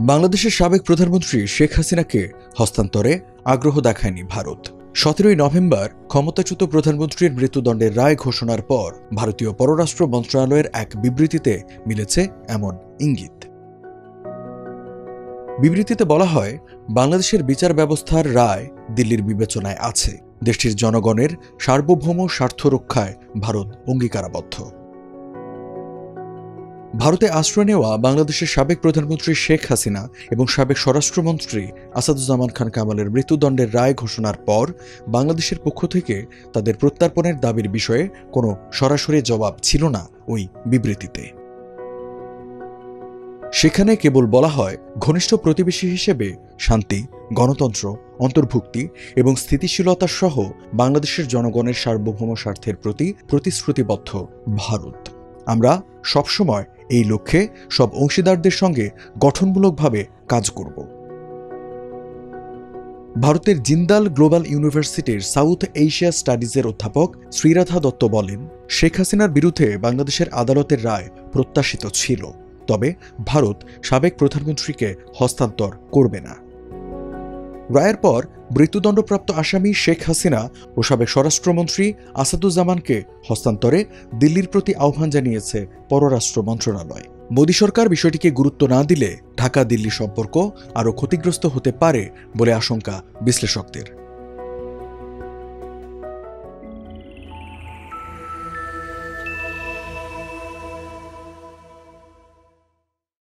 বাংলাদেশের সাবেক প্রধানমন্ত্রী শেখ হাসিনাকে হস্তান্তরে আগ্রহ দেখায়নি ভারত। 17 নভেম্বর ক্ষমতাচ্যুত প্রধানমন্ত্রীর মৃত্যুদণ্ডের রায় ঘোষণার পর ভারতীয় পররাষ্ট্র মন্ত্রণালয়ের এক বিবৃতিতে মিলেছে এমন ইঙ্গিত। বিবৃতিতে বলা হয়, বাংলাদেশের বিচার ব্যবস্থার রায় দিল্লির বিবেচনায় আছে। দেশটির জনগণের সার্বভৌম স্বার্থ রক্ষায় ভারত অঙ্গীকারাবদ্ধ। ভারতে আশ্রয় নেওয়া বাংলাদেশের সাবেক প্রধানমন্ত্রী শেখ হাসিনা এবং সাবেক স্বরাষ্ট্রমন্ত্রী আসাদুজ্জামান খান কামালের মৃত্যুদণ্ডের রায় ঘোষণার পর বাংলাদেশের পক্ষ থেকে তাদের প্রত্যর্পণের দাবির বিষয়ে কোনো সরাসরি জবাব ছিল না ওই বিবৃতিতে। সেখানে কেবল বলা হয়, ঘনিষ্ঠ প্রতিবেশী হিসেবে শান্তি, গণতন্ত্র, অন্তর্ভুক্তি এবং স্থিতিশীলতা সহ বাংলাদেশের জনগণের সার্বভৌম স্বার্থের প্রতি প্রতিশ্রুতিবদ্ধ ভারত। আমরা সবসময় এই লক্ষ্যে সব অংশীদারদের সঙ্গে গঠনমূলকভাবে কাজ করব। ভারতের জিন্দাল গ্লোবাল ইউনিভার্সিটির সাউথ এশিয়া স্টাডিজের অধ্যাপক শ্রীরাধা দত্ত বলেন, শেখ হাসিনার বিরুদ্ধে বাংলাদেশের আদালতের রায় প্রত্যাশিত ছিল, তবে ভারত সাবেক প্রধানমন্ত্রীকে হস্তান্তর করবে না। রায়ের পর মৃত্যুদণ্ডপ্রাপ্ত আসামি শেখ হাসিনা ও সাবেক স্বরাষ্ট্রমন্ত্রী আসাদুজ্জামানকে হস্তান্তরে দিল্লির প্রতি আহ্বান জানিয়েছে পররাষ্ট্র মন্ত্রণালয়। মোদী সরকার বিষয়টিকে গুরুত্ব না দিলে ঢাকা দিল্লি সম্পর্ক আরও ক্ষতিগ্রস্ত হতে পারে বলে আশঙ্কা বিশ্লেষকদের।